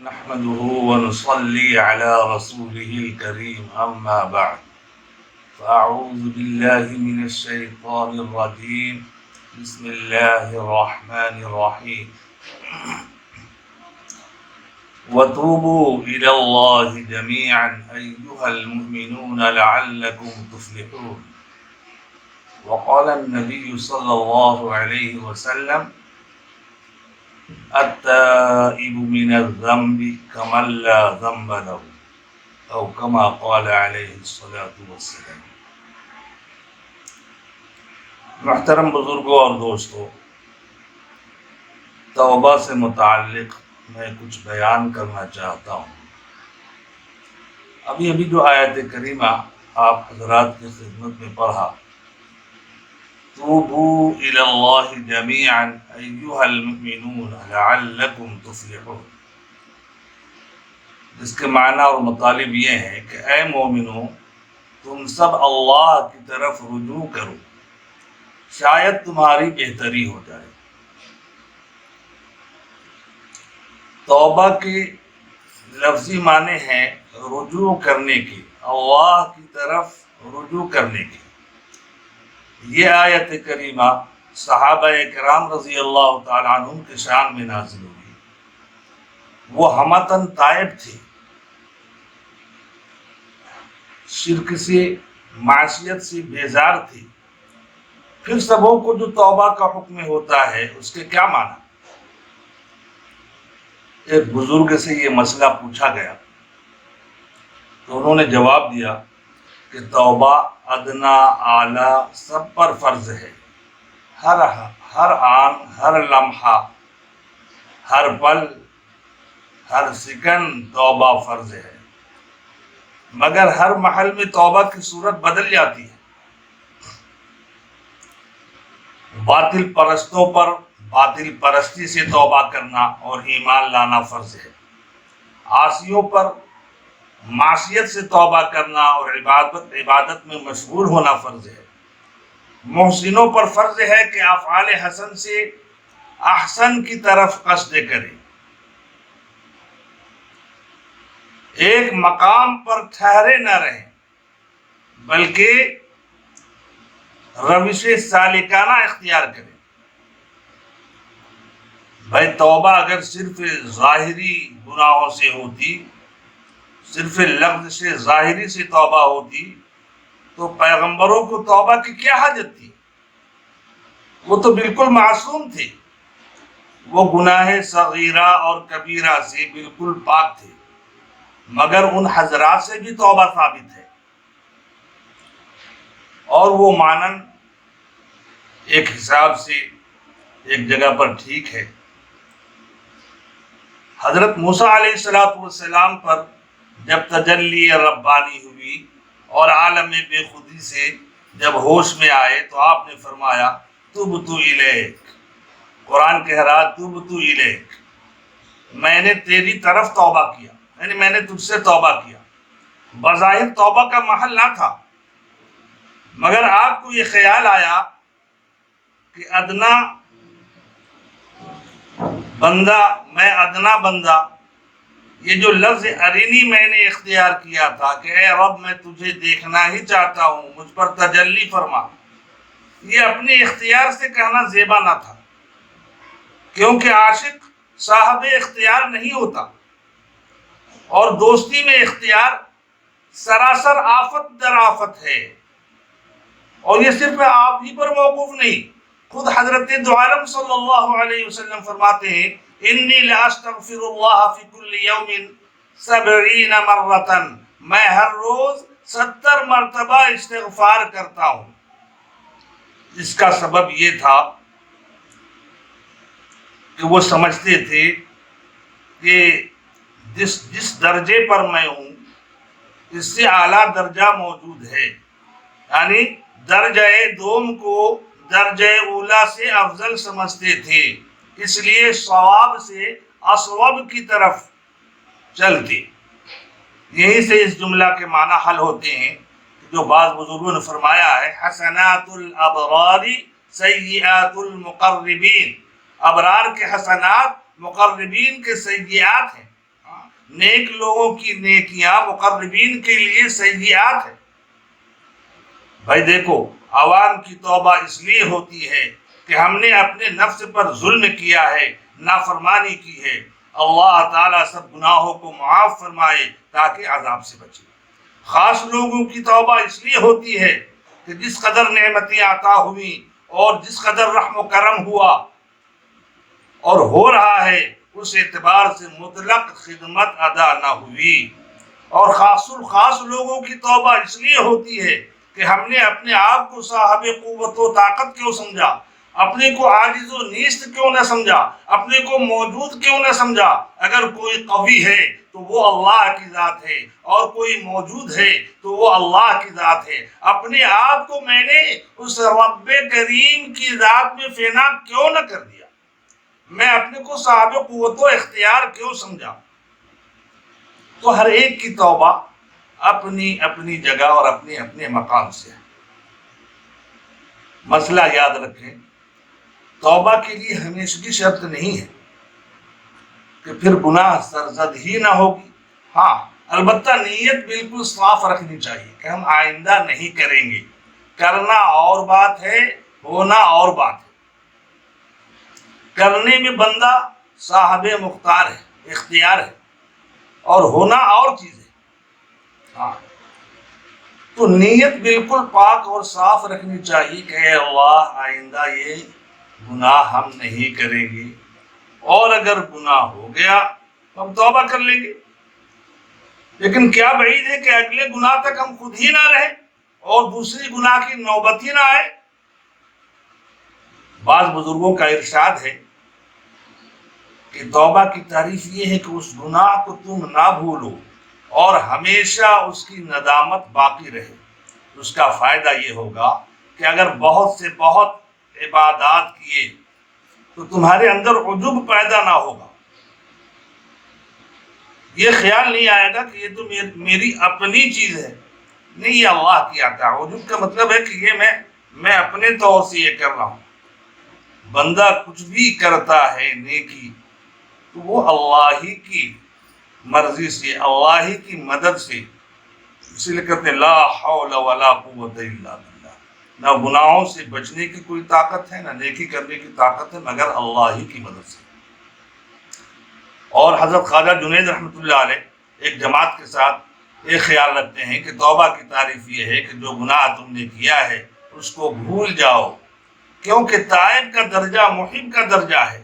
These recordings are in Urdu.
نحمده ونصلي على رسوله الكريم أما بعد فأعوذ بالله من الشيطان الرجيم بسم الله الرحمن الرحيم وتوبوا إلى الله جميعا أيها المؤمنون لعلكم تفلحون وقال النبي صلى الله عليه وسلم التائب من الذنب كمن لا ذنب له أو كما قال عليه الصلاة والسلام۔ محترم بزرگوں اور دوستوں، توبہ سے متعلق میں کچھ بیان کرنا چاہتا ہوں۔ ابھی جو آیت کریمہ آپ حضرات کی خدمت میں پڑھا، توبوا الی اللہ جمیعا ایھا المؤمنون لعلکم تفلحون، جس کے معنی اور مطالب یہ ہے کہ اے مومنوں، تم سب اللہ کی طرف رجوع کرو، شاید تمہاری بہتری ہو جائے۔ توبہ کے لفظی معنی ہیں رجوع کرنے کی، اللہ کی طرف رجوع کرنے کی۔ یہ آیت کریمہ صحابہ کرام رضی اللہ تعالیٰ عنہم کے شان میں نازل ہوئی۔ وہ ہمتاً تائب تھے، شرک سے، معصیت سے بیزار تھے۔ پھر سبوں کو جو توبہ کا حکم ہوتا ہے اس کے کیا معنی؟ ایک بزرگ سے یہ مسئلہ پوچھا گیا تو انہوں نے جواب دیا کہ توبہ ادنا اعلیٰ سب پر فرض ہے، ہر آن، ہر لمحہ، ہر پل، ہر سیکنڈ توبہ فرض ہے، مگر ہر محل میں توبہ کی صورت بدل جاتی ہے۔ باطل پرستوں پر باطل پرستی سے توبہ کرنا اور ایمان لانا فرض ہے، عاصیوں پر معصیت سے توبہ کرنا اور عبادت میں مشغول ہونا فرض ہے، محسنوں پر فرض ہے کہ افعال حسن سے احسن کی طرف قصد کریں، ایک مقام پر ٹھہرے نہ رہیں بلکہ روش سالکانہ اختیار کریں۔ بھائی توبہ اگر صرف ظاہری گناہوں سے ہوتی، صرف لفظ سے ظاہری سے توبہ ہوتی تو پیغمبروں کو توبہ کی کیا حاجت تھی؟ وہ تو بالکل معصوم تھے، وہ گناہ صغیرہ اور کبیرہ سے بالکل پاک تھے، مگر ان حضرات سے بھی توبہ ثابت ہے، اور وہ مانن ایک حساب سے ایک جگہ پر ٹھیک ہے۔ حضرت موسیٰ علیہ السلام پر جب تجلی ربانی ہوئی اور عالم بے خودی سے جب ہوش میں آئے تو آپ نے فرمایا تبت الیک، قرآن کہہ رہا تبت الیک، میں نے تیری طرف توبہ کیا، یعنی میں نے تجھ سے توبہ کیا۔ بظاہر توبہ کا محل نہ تھا، مگر آپ کو یہ خیال آیا کہ ادنا بندہ، یہ جو لفظ ارینی میں نے اختیار کیا تھا کہ اے رب میں تجھے دیکھنا ہی چاہتا ہوں، مجھ پر تجلی فرما، یہ اپنے اختیار سے کہنا زیبا نہ تھا، کیونکہ عاشق صاحب اختیار نہیں ہوتا، اور دوستی میں اختیار سراسر آفت در آفت ہے، اور یہ صرف آپ ہی پر موقوف نہیں، خود حضرت دو عالم صلی اللہ علیہ وسلم فرماتے ہیں انی لاستغفر اللہ فی کل یوم 70 مرتن، میں ہر روز 70 مرتبہ استغفار کرتا ہوں۔ اس کا سبب یہ تھا کہ وہ سمجھتے تھے کہ جس درجے پر میں ہوں اس سے اعلیٰ درجہ موجود ہے، یعنی درجہ دوم کو درجہ اولا سے افضل سمجھتے تھے، اس لیے صواب سے اصوب کی طرف چلتے۔ یہیں سے اس جملہ کے معنی حل ہوتے ہیں جو بعض بزرگوں نے فرمایا ہے حسنات الابرار سیئات المقربین، ابرار کے حسنات مقربین کے سیئات ہیں۔ نیک لوگوں کی نیکیاں مقربین کے لیے سیئات ہے۔ بھائی دیکھو، عوام کی توبہ اس لیے ہوتی ہے کہ ہم نے اپنے نفس پر ظلم کیا ہے، نافرمانی کی ہے۔ اللہ تعالیٰ سب گناہوں کو معاف فرمائے تاکہ عذاب سے بچے۔ خاص لوگوں کی توبہ اس لیے ہوتی ہے کہ جس قدر نعمتیں عطا ہوئیں اور جس قدر رحم و کرم ہوا اور ہو رہا ہے، اس اعتبار سے مطلق خدمت ادا نہ ہوئی۔ اور خاص الخاص لوگوں کی توبہ اس لیے ہوتی ہے کہ ہم نے اپنے آپ کو صاحب قوت و طاقت کیوں سمجھا، اپنے کو عاجز و نیست کیوں نہ سمجھا، اپنے کو موجود کیوں نہ سمجھا۔ اگر کوئی قوی ہے تو وہ اللہ کی ذات ہے، اور کوئی موجود ہے تو وہ اللہ کی ذات ہے۔ اپنے آپ کو میں نے اس رب کریم کی ذات میں فنا کیوں نہ کر دیا، میں اپنے کو صاحب قوت و اختیار کیوں سمجھا۔ تو ہر ایک کی توبہ اپنی اپنی جگہ اور اپنے اپنے مقام سے ہے۔ مسئلہ یاد رکھیں، توبہ کے لیے ہمیشہ شرط نہیں ہے کہ پھر گناہ سرزد ہی نہ ہوگی۔ ہاں، البتہ نیت بالکل صاف رکھنی چاہیے کہ ہم آئندہ نہیں کریں گے۔ کرنا اور بات ہے، ہونا اور بات ہے۔ کرنے میں بندہ صاحب مختار ہے، اختیار ہے، اور ہونا اور چیز ہے۔ ہاں، تو نیت بالکل پاک اور صاف رکھنی چاہیے کہ اے اللہ آئندہ یہ گناہ ہم نہیں کریں گے، اور اگر گناہ ہو گیا تو ہم توبہ کر لیں گے۔ لیکن کیا بعید ہے کہ اگلے گناہ تک ہم خود ہی نہ رہیں اور دوسری گناہ کی نوبت ہی نہ آئے۔ بعض بزرگوں کا ارشاد ہے کہ توبہ کی تعریف یہ ہے کہ اس گناہ کو تم نہ بھولو اور ہمیشہ اس کی ندامت باقی رہے۔ اس کا فائدہ یہ ہوگا کہ اگر بہت سے بہت عبادات کیے تو تمہارے اندر عجب پیدا نہ ہوگا۔ یہ خیال نہیں آئے گا کہ یہ تو میری اپنی چیز ہے، نہیں، یہ اللہ کی عطا ہے۔ عجب کا مطلب ہے کہ یہ میں اپنے طور سے یہ کر رہا ہوں۔ بندہ کچھ بھی کرتا ہے نیکی تو وہ اللہ ہی کی مرضی سے، اللہ ہی کی مدد سے۔ اسی لیے کہتے ہیں لا حول ولا قوت الا باللہ، نہ گناہوں سے بچنے کی کوئی طاقت ہے، نہ نیکی کرنے کی طاقت ہے، مگر اللہ ہی کی مدد سے۔ اور حضرت خواجہ جنید رحمۃ اللہ علیہ ایک جماعت کے ساتھ یہ خیال رکھتے ہیں کہ توبہ کی تعریف یہ ہے کہ جو گناہ تم نے کیا ہے اس کو بھول جاؤ، کیونکہ تائب کا درجہ محب کا درجہ ہے۔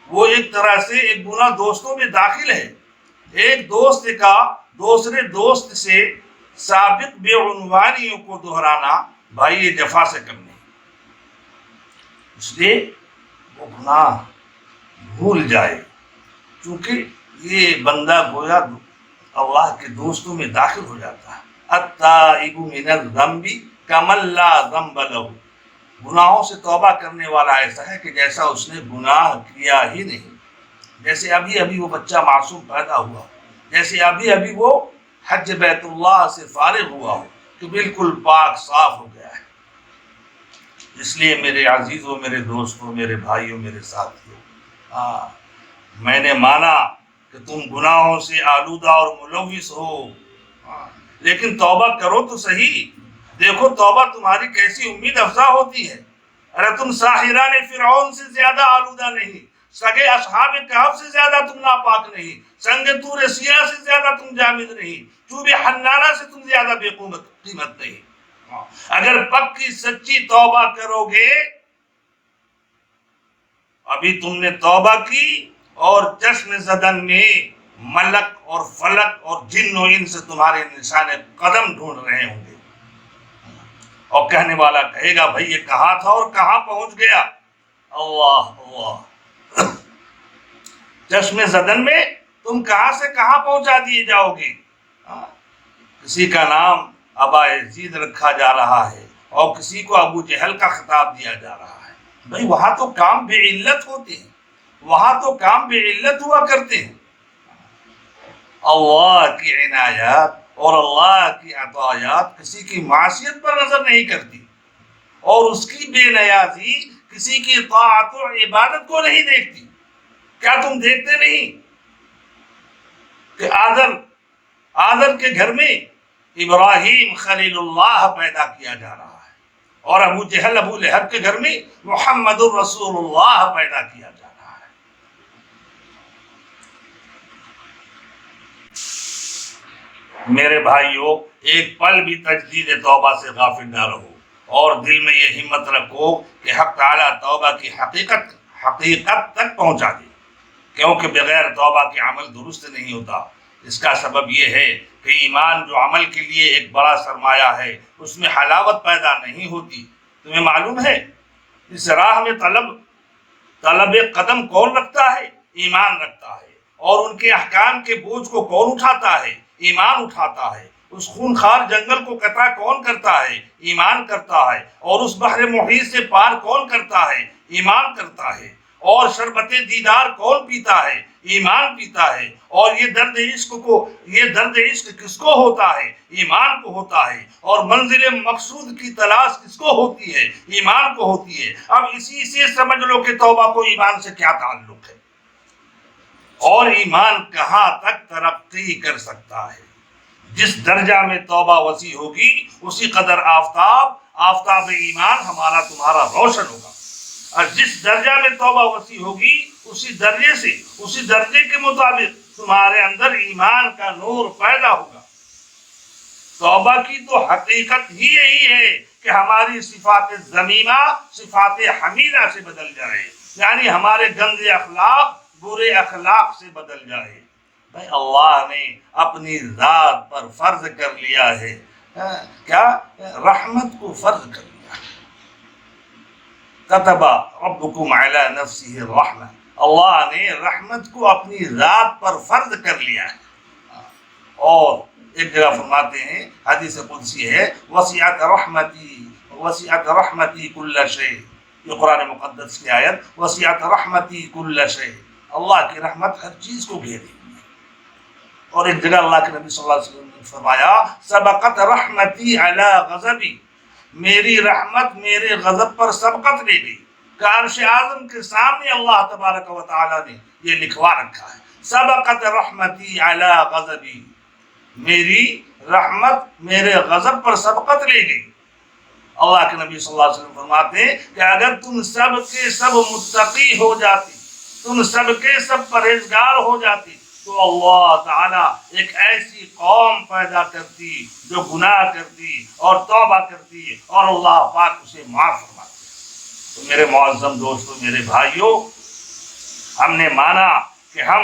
وہ ایک طرح سے ایک گناہ دوستوں میں داخل ہے۔ ایک دوست کا دوسرے دوست سے سابق بے عنوانیوں کو دہرانا، بھائی یہ جفا سے کم نہیں۔ اس لیے وہ گناہ بھول جائے، چونکہ یہ بندہ گویا اللہ کے دوستوں میں داخل ہو جاتا ہے۔ التائب من الذنب کمن لا ذنب لہ، گناہوں سے توبہ کرنے والا ایسا ہے کہ جیسا اس نے گناہ کیا ہی نہیں۔ جیسے ابھی ابھی وہ بچہ معصوم پیدا ہوا، جیسے ابھی ابھی وہ حج بیت اللہ سے فارغ ہوا ہو، کہ بالکل پاک صاف ہو گیا ہے۔ اس لیے میرے عزیزوں، میرے دوستوں، میرے بھائیوں، میرے ساتھیوں، میں نے مانا کہ تم گناہوں سے آلودہ اور ملوث ہو، لیکن توبہ کرو تو صحیح۔ دیکھو توبہ تمہاری کیسی امید افزا ہوتی ہے۔ ارے تم ساحران فرعون سے زیادہ آلودہ نہیں، سگے اصحاب کہف سے زیادہ تم ناپاک نہیں، سنگ طور سینا سے زیادہ تم جامد نہیں، چوب حنانہ سے تم زیادہ بے قیمت نہیں۔ اگر پکی سچی توبہ کرو گے، ابھی تم نے توبہ کی اور چشم زدن میں ملک اور فلک اور جن و انس تمہارے نشان قدم ڈھونڈ رہے ہوں گے، اور کہنے والا کہے گا بھائی یہ کہاں تھا اور کہاں پہنچ گیا۔ اللہ اللہ، چشم زدن میں تم کہاں سے کہاں پہنچا دیے جاؤ گے۔ کسی کا نام ابا یزید رکھا جا رہا ہے اور کسی کو ابو جہل کا خطاب دیا جا رہا ہے۔ بھائی وہاں تو کام بے علت ہوتے ہیں، وہاں تو کام بے علت ہوا کرتے ہیں۔ اللہ کی عنایات اور اللہ کی عطایات کسی کی معصیت پر نظر نہیں کرتی، اور اس کی بے نیازی کسی کی طاعت و عبادت کو نہیں دیکھتی۔ کیا تم دیکھتے نہیں کہ آذر کے گھر میں ابراہیم خلیل اللہ پیدا کیا جا رہا ہے، اور ابو جہل ابو لہب کے گھر میں محمد الرسول اللہ پیدا کیا جا رہا ہے۔ میرے بھائیوں، ایک پل بھی تجدید توبہ سے غافل نہ رہو، اور دل میں یہ ہمت رکھو کہ حق تعالیٰ توبہ کی حقیقت تک پہنچا دے، کیونکہ بغیر توبہ کے عمل درست نہیں ہوتا۔ اس کا سبب یہ ہے کہ ایمان جو عمل کے لیے ایک بڑا سرمایہ ہے، اس میں حلاوت پیدا نہیں ہوتی۔ تمہیں معلوم ہے اس راہ میں طلب قدم کون رکھتا ہے؟ ایمان رکھتا ہے۔ اور ان کے احکام کے بوجھ کو کون اٹھاتا ہے؟ ایمان اٹھاتا ہے۔ اس خونخوار جنگل کو قطع کون کرتا ہے؟ ایمان کرتا ہے۔ اور اس بحر محیط سے پار کون کرتا ہے؟ ایمان کرتا ہے۔ اور شربت دیدار کون پیتا ہے؟ ایمان پیتا ہے۔ اور یہ درد عشق کس کو ہوتا ہے؟ ایمان کو ہوتا ہے۔ اور منزل مقصود کی تلاش کس کو ہوتی ہے؟ ایمان کو ہوتی ہے۔ اب اسی سے سمجھ لو کہ توبہ کو ایمان سے کیا تعلق ہے، اور ایمان کہاں تک ترقی کر سکتا ہے۔ جس درجہ میں توبہ وسیع ہوگی، اسی قدر آفتاب ایمان ہمارا تمہارا روشن ہوگا، اور جس درجہ میں توبہ وسیع ہوگی، اسی درجے کے مطابق تمہارے اندر ایمان کا نور پیدا ہوگا۔ توبہ کی تو حقیقت ہی یہی ہے کہ ہماری صفات ذمیمہ صفات حمیدہ سے بدل جائے، یعنی ہمارے گندے اخلاق برے اخلاق سے بدل جائے۔ بھائی اللہ نے اپنی ذات پر فرض کر لیا ہے، کیا؟ رحمت کو فرض کر لیا ہے۔ کتب ربکم علی نفسہ الرحمہ، اللہ نے رحمت کو اپنی ذات پر فرض کر لیا ہے۔ اور ایک جگہ فرماتے ہیں، حدیث قدسی ہے، وسعت رحمتی کل شیء، یہ قرآن مقدس کی آیت، وسعت رحمتی کل شیء، اللہ کی رحمت ہر چیز کو گھیری ہوئی ہے۔ اور ایک جگہ اللہ کے نبی صلی اللہ علیہ وسلم نے فرمایا، سبقت رحمتی علی غضبی، میری رحمت میرے غضب پر سبقت لے گئی۔ کہ عرش اعظم کے سامنے اللہ تبارک و تعالیٰ نے یہ لکھوا رکھا ہے، سبقت رحمتی علی غضبی، میری رحمت میرے غضب پر سبقت لے گئی۔ اللہ کے نبی صلی اللہ علیہ وسلم فرماتے ہیں کہ اگر تم سب کے سب متقی ہو جاتی، تم سب کے سب پرہیزگار ہو جاتی، تو اللہ تعالیٰ ایک ایسی قوم پیدا کرتی جو گناہ کرتی اور توبہ کرتی، اور اللہ پاک اسے معاف فرماتے۔ تو میرے معظم دوستو، میرے بھائیوں، ہم نے مانا کہ ہم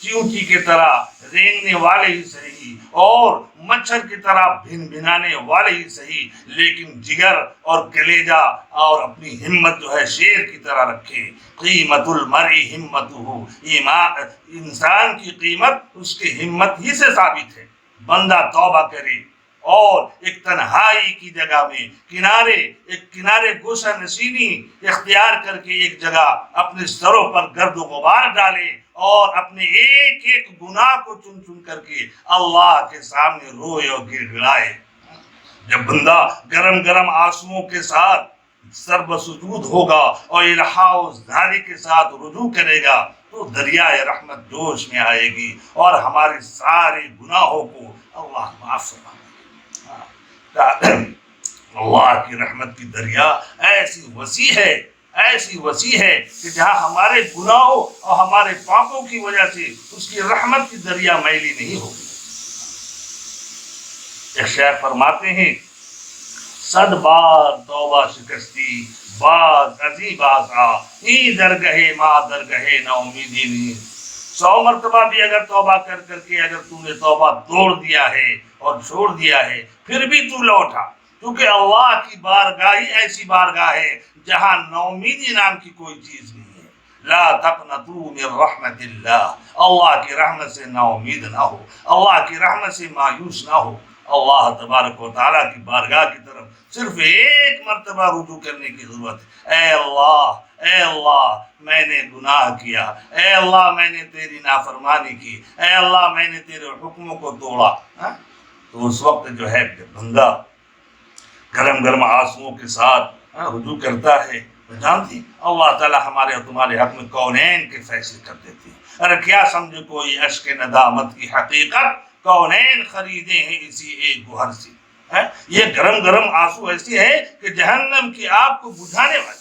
چیونٹی کی طرح رینگنے والے ہی صحیح اور مچھر کی طرح بھن بھنانے والے ہی صحیح، لیکن جگر اور کلیجہ اور اپنی ہمت جو ہے شیر کی طرح رکھے۔ قیمت المرء ہمتہ، انسان کی قیمت اس کی ہمت ہی سے ثابت ہے۔ بندہ توبہ کرے اور ایک تنہائی کی جگہ میں کنارے گوشہ نشینی اختیار کر کے ایک جگہ اپنے سروں پر گرد و غبار ڈالے، اور اپنے ایک ایک گناہ کو چن کر کے اللہ کے سامنے روئے اور گر گڑائے۔ جب بندہ گرم آنسوؤں کے ساتھ سر بسجود ہوگا اور الحاح و زاری کے ساتھ رجوع کرے گا، تو دریائے رحمت جوش میں آئے گی، اور ہمارے سارے گناہوں کو اللہ معاف فرمائے گا۔ اللہ کی رحمت کی دریا ایسی وسیع ہے کہ جہاں ہمارے گناہوں اور ہمارے پاپوں کی وجہ سے اس کی رحمت کی دریا میلی نہیں ہوگی۔ ایک شیخ فرماتے ہیں، 100 بار توبہ شکستی باز عزیب آسا، ہی درگہے ماں درگہے نا امیدی نہیں۔ 100 مرتبہ بھی اگر توبہ کر کے اگر تو نے توبہ توڑ دیا ہے اور چھوڑ دیا ہے، پھر بھی تو لوٹا، کیونکہ اللہ کی بارگاہ ہی ایسی بارگاہ ہے جہاں نومیدی نام کی کوئی چیز نہیں ہے۔ لا تقنطوا من رحمت اللہ، اللہ کی رحمت سے نا امید نہ ہو، اللہ کی رحمت سے مایوس نہ ہو۔ اللہ تبارک و تعالیٰ کی بارگاہ کی طرف صرف ایک مرتبہ رجوع کرنے کی ضرورت ہے۔ اے اللہ میں نے گناہ کیا، اے اللہ میں نے تیری نافرمانی کی، اے اللہ میں نے تیرے حکموں کو توڑا۔ تو اس وقت جو ہے بندہ گرم آنسوؤں کے ساتھ رجوع کرتا ہے، تو جانتی اللہ تعالیٰ ہمارے اور تمہارے حق میں کونین کے فیصلے کر دیتے ہیں۔ ارے کیا سمجھے کوئی اشک ندامت کی حقیقت، کونین خریدے ہیں اسی ایک گوہر سے. یہ گرم گرم آنسو ایسی ہے کہ جہنم کی آگ کو بجھانے والی.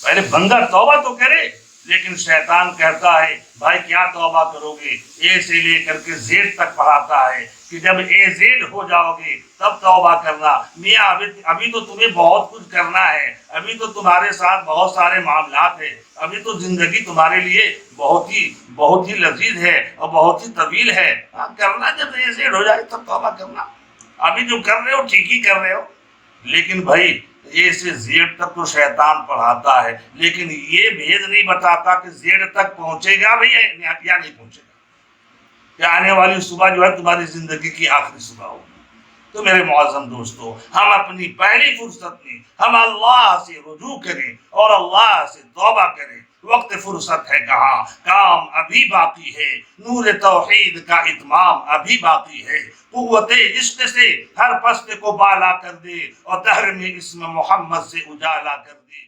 پہلے بندہ توبہ تو کرے، لیکن شیطان کہتا ہے بھائی کیا توبہ کرو گے، اے سے لے کر کے زیڈ تک پڑھاتا ہے کہ جب اے زیڈ ہو جاؤ گے تب توبہ کرنا. میاں ابھی تو تمہیں بہت کچھ کرنا ہے، ابھی تو تمہارے ساتھ بہت سارے معاملات ہیں، ابھی تو زندگی تمہارے لیے بہت ہی لذیذ ہے اور بہت ہی طویل ہے. کرنا جب اے زیڈ ہو جائے تب توبہ کرنا. ابھی جو کر رہے ہو ٹھیک ہی کر رہے ہو. لیکن بھائی اے سے زیڈ تک تو شیطان پڑھاتا ہے، لیکن یہ بھید نہیں بتاتا کہ زیڈ تک پہنچے گا بھی یا نہیں پہنچے گا، کہ آنے والی صبح جو ہے تمہاری زندگی کی آخری صبح ہوگی. تو میرے معظم دوستو، ہم اپنی پہلی فرصت میں ہم اللہ سے رجوع کریں اور اللہ سے توبہ کریں. وقت فرصت ہے کہاں، کام ابھی باقی ہے، نور توحید کا اتمام ابھی باقی ہے. قوت عشق سے ہر پست کو بالا کر دے اور دہر میں اسم محمد سے اجالا کر دے.